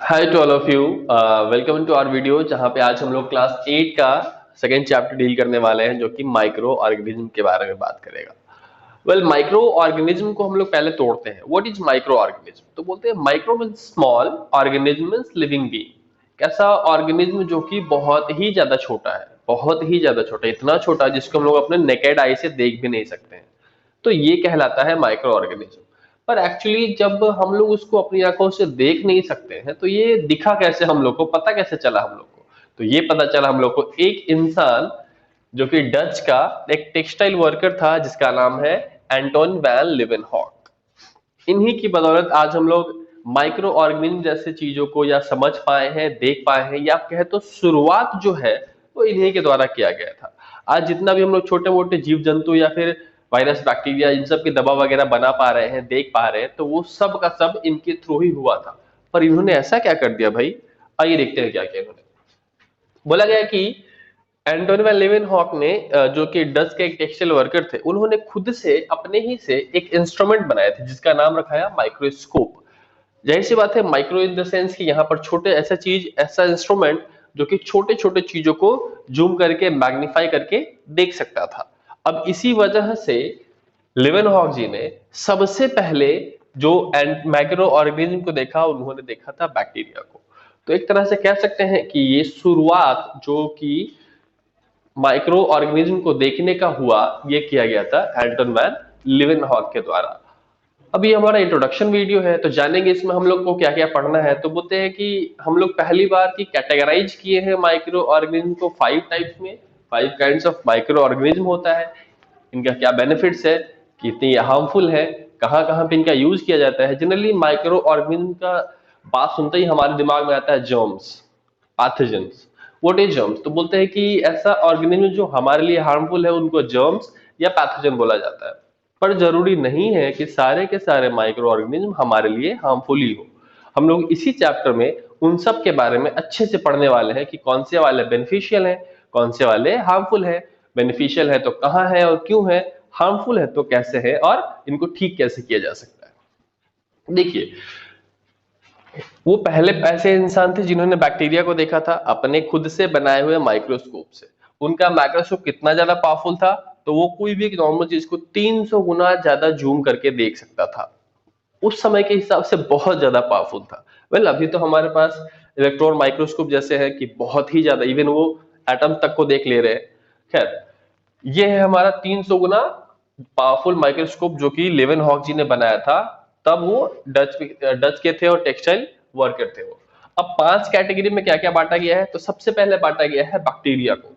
Hi to all of you. Welcome to our video जहाँ पे आज हम लोग क्लास 8 का सेकेंड चैप्टर डील करने वाले हैं जो कि माइक्रो ऑर्गेनिज्म के बारे में बात करेगा। माइक्रो ऑर्गेनिज्म को हम लोग पहले तोड़ते हैं। What is micro organism? तो बोलते हैं micro means small, organism means living being. ऐसा ऑर्गेनिज्म जो कि बहुत ही ज्यादा छोटा है, बहुत ही ज्यादा छोटा, इतना छोटा जिसको हम लोग अपने नेकेड आई से देख भी नहीं सकते हैं। तो ये कहलाता है माइक्रो ऑर्गेनिज्म। पर एक्चुअली जब हम लोग उसको अपनी आंखों से देख नहीं सकते हैं तो ये दिखा कैसे, हम लोग को पता कैसे चला हम लोग को? तो ये पता चला हम लोग को एक इंसान जो कि डच का एक टेक्सटाइल वर्कर था जिसका नाम है एंटोन वैन लिवेनहॉक। इन्हीं की बदौलत आज हम लोग माइक्रो ऑर्गेनिज्म जैसे चीजों को या समझ पाए हैं, देख पाए हैं, या कहे तो शुरुआत जो है वो इन्हीं के द्वारा किया गया था। आज जितना भी हम लोग छोटे मोटे जीव जंतु या फिर वायरस बैक्टीरिया इन सब की दवा वगैरह बना पा रहे हैं, देख पा रहे हैं, तो वो सब का सब इनके थ्रू ही हुआ था। पर इन्होंने ऐसा क्या कर दिया भाई? आइए देखते हैं क्या किया इन्होंने। बोला गया कि एंटोनी वैन लेवेनहॉक ने जो कि डच के एक टेक्सटाइल वर्कर थे, उन्होंने खुद से अपने ही से एक इंस्ट्रूमेंट बनाए थे जिसका नाम रखा है माइक्रोस्कोप। जाहिर सी बात है, माइक्रो इन द सेंस कि यहाँ पर छोटे, ऐसा चीज, ऐसा इंस्ट्रूमेंट जो कि छोटे छोटे चीजों को जूम करके, मैग्नीफाई करके देख सकता था। अब इसी वजह से लिवेनहॉक जी ने सबसे पहले जो माइक्रो ऑर्गेनिज्म को देखा, उन्होंने देखा था बैक्टीरिया को। तो एक तरह से कह सकते हैं कि ये शुरुआत जो कि माइक्रो ऑर्गेनिज्म को देखने का हुआ, ये किया गया था एंटन वैन लिवेनहॉक के द्वारा। अब ये हमारा इंट्रोडक्शन वीडियो है, तो जानेंगे इसमें हम लोग को क्या क्या पढ़ना है। तो बोलते हैं कि हम लोग पहली बार की कैटेगराइज किए हैं माइक्रो ऑर्गेनिज्म को 5 टाइप्स में। 5 काइंड्स ऑफ माइक्रो ऑर्गेनिज्म होता है, इनका क्या बेनिफिट्स है, कितनी हार्मफुल है, कहाँ कहाँ पे इनका यूज किया जाता है। जनरली माइक्रो ऑर्गेनिज्म का बात सुनते ही हमारे दिमाग में आता है germs, pathogens. What is germs? तो बोलते हैं कि ऐसा ऑर्गेनिज्म जो हमारे लिए हार्मफुल है उनको जर्म्स या पैथोजन बोला जाता है। पर जरूरी नहीं है कि सारे के सारे माइक्रो ऑर्गेनिज्म हमारे लिए हार्मफुल ही हो। हम लोग इसी चैप्टर में उन सब के बारे में अच्छे से पढ़ने वाले हैं कि कौन से वाले बेनिफिशियल हैं, कौन से वाले हार्मफुल है। बेनिफिशियल है तो कहाँ है और क्यों है, हार्मफुल है तो कैसे है, और इनको ठीक कैसे किया जा सकता है। देखिए, वो पहले ऐसे इंसान थे जिन्होंने बैक्टीरिया को देखा था अपने खुद से बनाए हुए माइक्रोस्कोप से। उनका माइक्रोस्कोप कितना ज्यादा पावरफुल था, तो वो कोई भी एक नॉर्मल चीज को 300 गुना ज्यादा जूम करके देख सकता था। उस समय के हिसाब से बहुत ज्यादा पावरफुल था। अभी तो हमारे पास इलेक्ट्रॉन माइक्रोस्कोप जैसे है कि बहुत ही ज्यादा, इवन वो एटम तक को देख ले रहे हैं। खैर, ये है हमारा 300 गुना पावरफुल माइक्रोस्कोप जो कि लेवेनहॉक जी ने बनाया था। तब वो डच के थे और टेक्सटाइल वर्कर थे वो। अब 5 कैटेगरी में क्या क्या बांटा गया है? तो सबसे पहले बांटा गया है बैक्टीरिया को,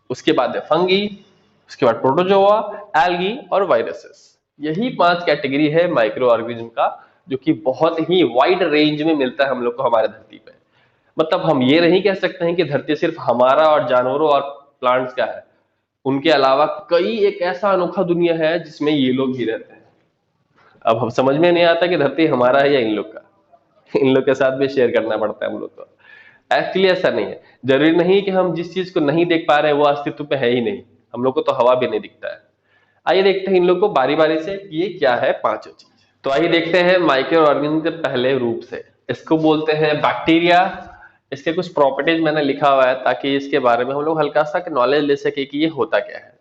उसके बाद है फंगी, उसके बाद प्रोटोजोआ, एल्गी और वायरसेस। यही 5 कैटेगरी है माइक्रो ऑर्गेनिज्म का, जो कि बहुत ही वाइड रेंज में मिलता है हम लोग को हमारे धरती पे। मतलब हम ये नहीं कह सकते हैं कि धरती सिर्फ हमारा और जानवरों और प्लांट्स का है। उनके अलावा कई एक ऐसा अनोखा दुनिया है जिसमें ये लोग भी रहते हैं। अब हम समझ में नहीं आता कि धरती हमारा है या इन लोग का। इन लोग के साथ भी शेयर करना पड़ता है हम लोग को। एक्चुअली ऐसा नहीं है। जरूरी नहीं कि हम जिस चीज को नहीं देख पा रहे हैं वो अस्तित्व पे है ही नहीं। हम लोग को तो हवा भी नहीं दिखता है। आइए देखते हैं इन लोग को बारी बारी से कि ये क्या है पांचों चीज। तो आइए देखते हैं माइक्रो ऑर्गेनिज्म के पहले रूप से। इसको बोलते हैं बैक्टीरिया। इसके कुछ प्रॉपर्टीज मैंने लिखा हुआ है ताकि इसके बारे में हम लोग हल्का सा नॉलेज ले सके कि ये होता क्या है।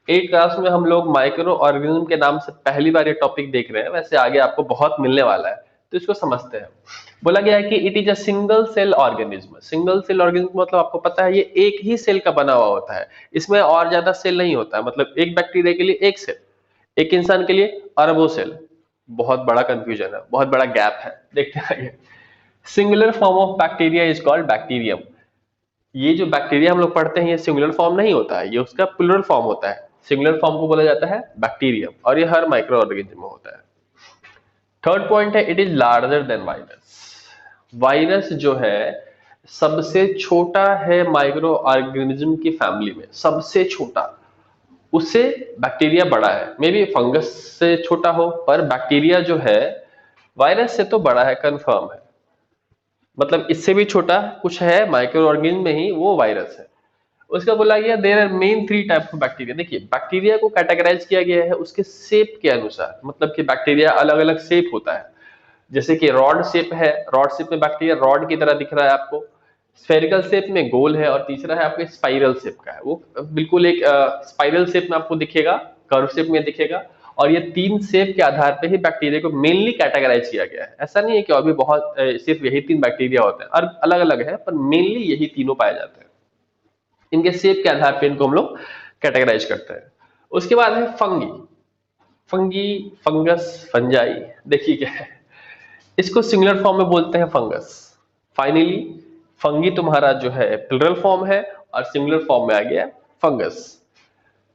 8 क्लास में हम लोग माइक्रो ऑर्गेनिज्म के नाम से पहली बार ये टॉपिक देख रहे हैं, वैसे आगे आपको बहुत मिलने वाला है, तो इसको समझते हैं। बोला गया है कि it is a single cell organism. Single cell organism मतलब आपको पता है ये एक ही सेल का बना हुआ होता है, इसमें और ज्यादा सेल नहीं होता है। मतलब एक बैक्टीरिया के लिए एक सेल, एक इंसान के लिए अरबों सेल। बहुत बड़ा कंफ्यूजन है, बहुत बड़ा गैप है, देखते आइए। Singular form of bacteria is called bacterium. ये जो बैक्टीरिया हम लोग पढ़ते हैं ये सिंगुलर फॉर्म नहीं होता है, ये उसका प्लूरल फॉर्म होता है। सिंगुलर फॉर्म को बोला जाता है बैक्टीरियम, और ये हर माइक्रो ऑर्गेनिज्म में होता है। थर्ड पॉइंट है it is larger than virus. Virus जो है सबसे छोटा है माइक्रो ऑर्गेनिज्म की फैमिली में, सबसे छोटा। उससे बैक्टीरिया बड़ा है, मे बी फंगस से छोटा हो, पर बैक्टीरिया जो है वायरस से तो बड़ा है, कंफर्म है। मतलब इससे भी छोटा कुछ है माइक्रो ऑर्गेनिज्म में ही, वो वायरस है। उसका बोला गया there are main 3 types of bacteria. देखिए, बैक्टीरिया को कैटेगराइज किया गया है उसके शेप के अनुसार, मतलब कि बैक्टीरिया अलग अलग शेप होता है। जैसे कि रॉड शेप है, रॉड शेप में बैक्टीरिया रॉड की तरह दिख रहा है आपको, स्फेरिकल शेप में गोल है, और तीसरा है आपके स्पाइरल शेप का है, वो बिल्कुल एक स्पाइरल शेप में आपको दिखेगा, कर्व शेप में दिखेगा। और ये तीन शेप के आधार पे ही बैक्टीरिया को मेनली कैटेगराइज किया गया है। ऐसा नहीं है कि और भी बहुत सिर्फ यही तीन बैक्टीरिया होते हैं, और अलग अलग है, पर मेनली यही तीनों पाए जाते हैं। इनके शेप के आधार पे इनको हम लोग कैटेगराइज करते हैं। उसके बाद है फंगी। फंगी, फंगस, फंजाई, देखिए क्या है, इसको सिंगुलर फॉर्म में बोलते हैं फंगस। फाइनली फंगी तुम्हारा जो है प्लूरल फॉर्म है, और सिंगुलर फॉर्म में आ गया फंगस।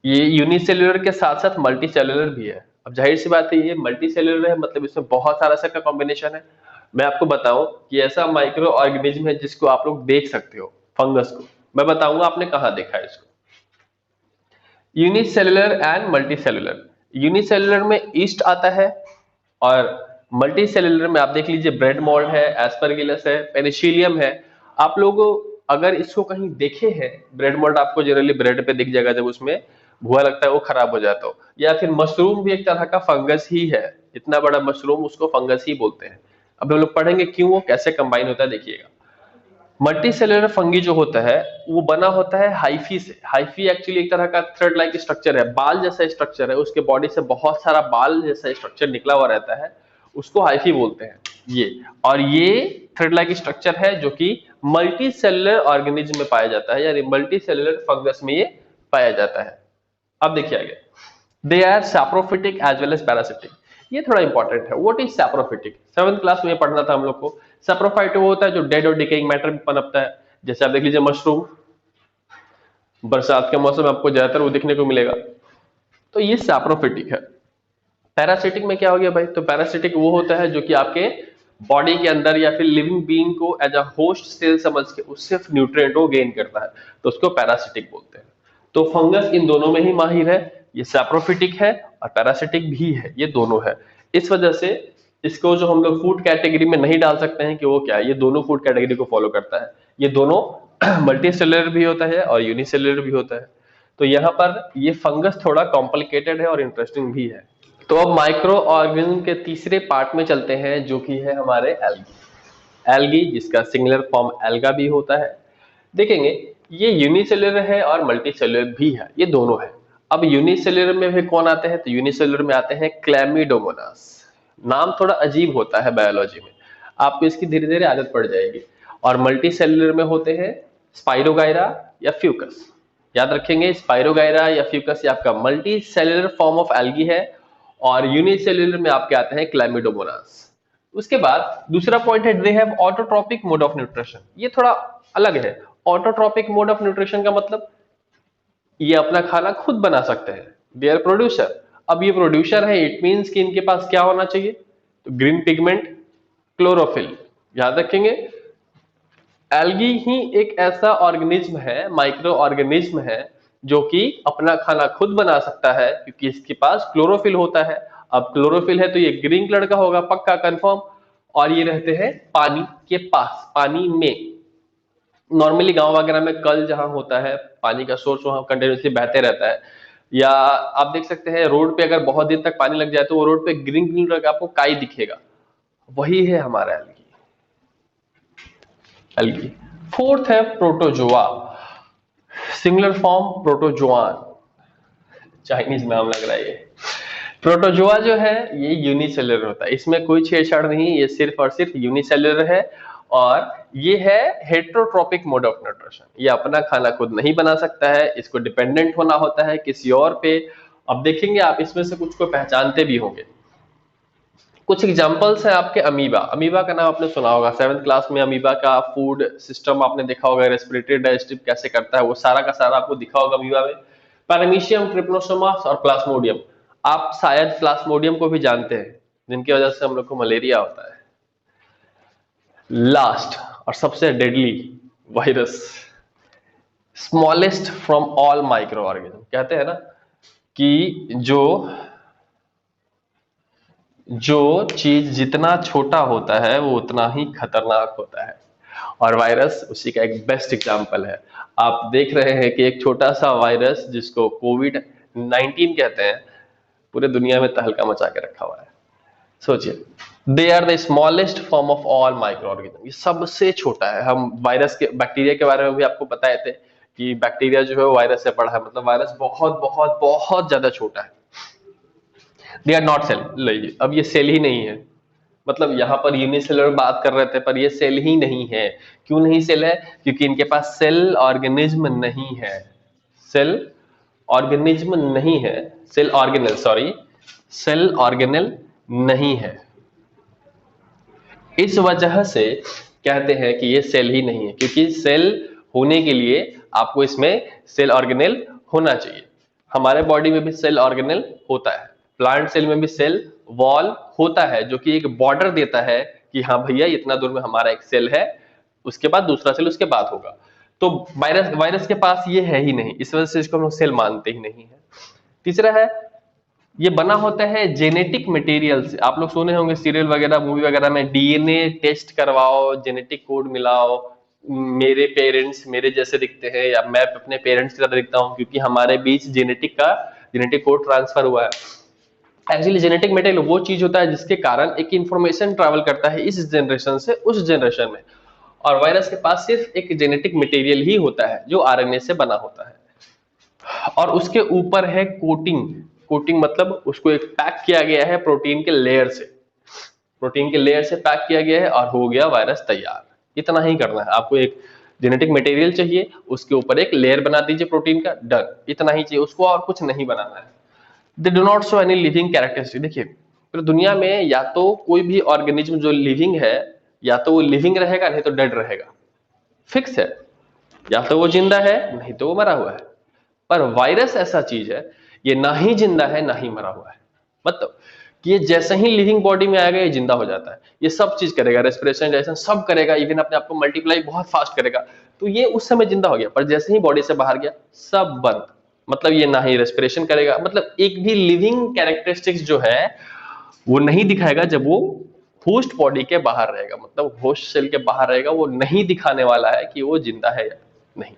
ये यूनिसेल्युलर के साथ साथ मल्टी सेल्युलर भी है। अब जाहिर सी बात है, ये मल्टी सेल्युलर है, मतलब इसमें बहुत सारा सेल का कॉम्बिनेशन है। मैं आपको बताऊं कि ऐसा माइक्रो ऑर्गेनिज्म है जिसको आप लोग देख सकते हो, फंगस को। मैं बताऊंगा आपने कहाँ देखा है इसको। Unicellular and multi cellular. Unicellular में ईस्ट आता है, और मल्टी सेल्युलर में आप देख लीजिए ब्रेड मोल्ड है, एस्परगिलस है, पेनिसिलियम है। आप लोग अगर इसको कहीं देखे हैं, ब्रेड मोल्ड आपको जनरली ब्रेड पे दिख जाएगा, जब उसमें भुआ लगता है वो खराब हो जाता हो। या फिर मशरूम भी एक तरह का फंगस ही है, इतना बड़ा मशरूम, उसको फंगस ही बोलते हैं। अब हम लोग पढ़ेंगे क्यों वो कैसे कंबाइन होता है, देखिएगा। मल्टी सेलुलर फंगी जो होता है वो बना होता है हाइफी से। हाइफी एक्चुअली एक तरह का थ्रेड लाइक स्ट्रक्चर है, बाल जैसा स्ट्रक्चर है, उसके बॉडी से बहुत सारा बाल जैसा स्ट्रक्चर निकला हुआ रहता है, उसको हाइफी बोलते हैं ये। और ये थ्रेड लाइक स्ट्रक्चर है जो कि मल्टी सेलुलर ऑर्गेनिज्म में पाया जाता है, यानी मल्टी सेलुलर फंगस में ये पाया जाता है। अब देखिए आगे, they are saprophytic as well as parasitic. ये थोड़ा इंपॉर्टेंट है। What is saprophytic? 7th class में पढ़ना था हम लोग को। सैप्रोफाइट वो होता है जो डेड और डिकेइंग मैटर में पनपता है। जैसे आप देख लीजिए मशरूम, बरसात के मौसम में आपको ज्यादातर वो दिखने को मिलेगा, तो ये सैप्रोफिटिक है। पैरासिटिक में क्या हो गया भाई? तो पैरासिटिक वो होता है जो कि आपके बॉडी के अंदर या फिर लिविंग बीइंग को एज अ होस्ट सेल समझ के उससे न्यूट्रिएंट को गेन करता है, तो उसको पैरासिटिक बोलते हैं। तो फंगस इन दोनों में ही माहिर है, ये सैप्रोफिटिक है और पैरासिटिक भी है, ये दोनों है। इस वजह से इसको जो हम लोग फूड कैटेगरी में नहीं डाल सकते हैं कि वो क्या है, ये दोनों फूड कैटेगरी को फॉलो करता है। ये दोनों मल्टी सेलुलर भी होता है और यूनिसेलुलर भी होता है। तो यहाँ पर ये फंगस थोड़ा कॉम्प्लिकेटेड है और इंटरेस्टिंग भी है। तो अब माइक्रो ऑर्गेनिज्म के तीसरे पार्ट में चलते हैं, जो कि है हमारे एल्गी। एल्गी जिसका सिंगुलर फॉर्म एल्गा भी होता है। देखेंगे ये यूनिसेलुलर है और मल्टी सेलुलर भी है, ये दोनों है। अब यूनिसेलुलर में भी कौन आते हैं? तो यूनिसेलुलर में आते हैं क्लैमिडोमोनास। नाम थोड़ा अजीब होता है बायोलॉजी में, आपको इसकी धीरे धीरे आदत पड़ जाएगी। और मल्टी सेलुलर में होते हैं स्पाइरोगायरा या फ्यूकस। याद रखेंगे, स्पाइरोगायरा या फ्यूकस ये आपका multi cellular form of algae है, और यूनिसेलुलर में आपके आते हैं क्लैमिडोमोनास। उसके बाद दूसरा पॉइंट है, they have autotrophic mode of nutrition. ये थोड़ा अलग है। ऑटोट्रॉपिक मोड ऑफ न्यूट्रिशन का मतलब ये अपना खाना खुद बना सकते हैं, दे आर प्रोड्यूसर। अब ये प्रोड्यूसर है, इट मींस कि इनके पास क्या होना चाहिए? तो ग्रीन पिगमेंट, क्लोरोफिल। याद रखेंगे, एल्गी ही एक ऐसा ऑर्गेनिज्म है, माइक्रो ऑर्गेनिज्म है, जो कि अपना खाना खुद बना सकता है क्योंकि इसके पास क्लोरोफिल होता है। अब क्लोरोफिल है तो ये ग्रीन कलर का होगा, पक्का कंफर्म। और ये रहते हैं पानी के पास, पानी में। नॉर्मली गांव वगैरह में कल जहां होता है, पानी का सोर्स वहां कंटिन्यूसली बहते रहता है। या आप देख सकते हैं रोड पे अगर बहुत दिन तक पानी लग जाए तो वो रोड पे ग्रीन ग्रीन कलर का आपको काई दिखेगा, वही है हमारा एल्गी। एल्गी। फोर्थ है protozoa, singular form protozoan, Chinese नाम लग रहा है ये। प्रोटोजोआ जो है ये यूनिसेलुलर होता है, इसमें कोई छेड़छाड़ नहीं, ये सिर्फ और सिर्फ यूनिसेलुलर है। और ये है हेट्रोट्रोपिक मोड ऑफ न्यूट्रिशन, ये अपना खाना खुद नहीं बना सकता है, इसको डिपेंडेंट होना होता है किसी और पे। अब देखेंगे आप इसमें से कुछ को पहचानते भी होंगे। कुछ एग्जांपल्स हैं आपके अमीबा। अमीबा का नाम आपने सुना होगा 7th क्लास में। अमीबा का फूड सिस्टम आपने देखा होगा, रेस्पिरेटरी डाइजेस्टिव कैसे करता है, वो सारा का सारा आपको दिखा होगा अमीबा में। पैरामीशियम, ट्रिप्नोसोमस और प्लाज्मोडियम। आप शायद प्लाज्मोडियम को भी जानते हैं, जिनकी वजह से हम लोग को मलेरिया होता है। लास्ट और सबसे deadly virus, smallest from all micro organism. कहते हैं ना कि जो चीज जितना छोटा होता है वो उतना ही खतरनाक होता है, और वायरस उसी का एक बेस्ट एग्जांपल है। आप देख रहे हैं कि एक छोटा सा वायरस जिसको कोविड-19 कहते हैं, पूरे दुनिया में तहलका मचा के रखा हुआ है। सोचिए, they are the smallest form of all micro organism, ये सबसे छोटा है। हम वायरस के, बैक्टीरिया के बारे में भी आपको बताए थे कि बैक्टीरिया जो है वो वायरस से बड़ा है, मतलब वायरस बहुत बहुत बहुत ज्यादा छोटा है। दे आर नॉट सेल, लीजिए अब ये सेल ही नहीं है, मतलब यहाँ पर यूनिसेलुलर बात कर रहे थे पर ये सेल ही नहीं है। क्यों नहीं सेल है? क्योंकि इनके पास सेल ऑर्गेनिज्म नहीं है, सेल ऑर्गेनिज्म नहीं है, cell organelle, sorry, cell organelle नहीं है। इस वजह से कहते हैं कि ये सेल ही नहीं है, क्योंकि सेल होने के लिए आपको इसमें सेल ऑर्गेनेल होना चाहिए। हमारे बॉडी में भी सेल ऑर्गेनेल होता है, प्लांट सेल में भी सेल वॉल होता है, जो कि एक बॉर्डर देता है कि हाँ भैया इतना दूर में हमारा एक सेल है, उसके बाद दूसरा सेल उसके बाद होगा। तो वायरस वायरस के पास ये है ही नहीं, इस वजह से इसको हम लोग सेल मानते ही नहीं है। तीसरा है, ये बना होता है जेनेटिक मटेरियल से। आप लोग सुने होंगे सीरियल वगैरह, मूवी वगैरह में, डीएनए टेस्ट करवाओ, जेनेटिक कोड मिलाओ, मेरे पेरेंट्स मेरे जैसे दिखते हैं या मैं अपने पेरेंट्स की तरह दिखता हूँ क्योंकि हमारे बीच जेनेटिक कोड ट्रांसफर हुआ है। एक्चुअली जेनेटिक मटेरियल वो चीज होता है जिसके कारण एक इंफॉर्मेशन ट्रैवल करता है इस जनरेशन से उस जनरेशन में, और वायरस के पास सिर्फ एक जेनेटिक मटेरियल ही होता है जो आरएनए से बना होता है, और उसके ऊपर है कोटिंग। कोटिंग मतलब उसको एक पैक किया गया है प्रोटीन के लेयर से, प्रोटीन के लेयर से पैक किया गया है और हो गया वायरस तैयार। इतना ही करना है आपको, एक जेनेटिक मटेरियल चाहिए, उसके ऊपर एक लेयर बना दीजिए प्रोटीन का, डन, इतना ही चाहिए उसको, और कुछ नहीं बनाना है। They do not show any living characteristic. देखिए पूरी दुनिया में या तो कोई भी ऑर्गेनिज्म जो लिविंग है, या तो वो लिविंग रहेगा नहीं तो डेड रहेगा, फिक्स है, या तो वो जिंदा है नहीं तो वो मरा हुआ है। पर वायरस ऐसा चीज है, ये ना ही जिंदा है ना ही मरा हुआ है, मतलब कि ये जैसे ही लिविंग बॉडी में आएगा ये जिंदा हो जाता है, ये सब चीज करेगा, रेस्पिरेशन डाइजेशन सब करेगा, इवन अपने आप को मल्टीप्लाई बहुत फास्ट करेगा, तो ये उस समय जिंदा हो गया। पर जैसे ही बॉडी से बाहर गया सब बंद, मतलब ये ना ही रेस्पिरेशन करेगा, मतलब एक भी लिविंग कैरेक्टरिस्टिक्स जो है वो नहीं दिखाएगा जब वो होस्ट बॉडी के बाहर रहेगा, मतलब होस्ट सेल के बाहर रहेगा, वो नहीं दिखाने वाला है कि वो जिंदा है या नहीं,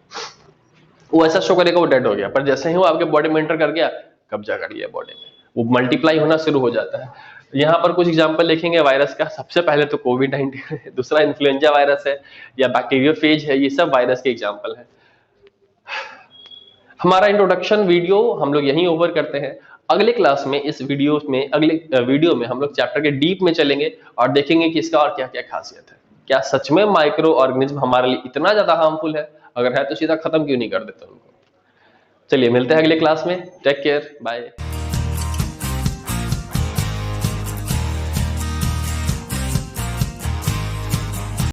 वो ऐसा शो करेगा वो डेड हो गया। पर जैसे ही वो आपके बॉडी में एंटर कर गया, कब्जा कर लिया बॉडी में, वो मल्टीप्लाई होना शुरू हो जाता है। यहाँ पर कुछ एग्जांपल लिखेंगे वायरस का। सबसे पहले तो कोविड-19 है, दूसरा इन्फ्लुएंजा वायरस है या बैक्टीरियोफेज है, ये सब वायरस के एग्जांपल है। हमारा इंट्रोडक्शन वीडियो हम लोग यहीं ओवर करते हैं। अगले क्लास में, इस वीडियो में, अगले वीडियो में हम लोग चैप्टर के डीप में चलेंगे और देखेंगे कि इसका और क्या क्या खासियत है, क्या सच में माइक्रो ऑर्गेनिज्म हमारे लिए इतना ज्यादा हार्मफुल है, अगर है तो सीधा खत्म क्यों नहीं कर देते उनको। चलिए मिलते हैं अगले क्लास में, टेक केयर, बाय।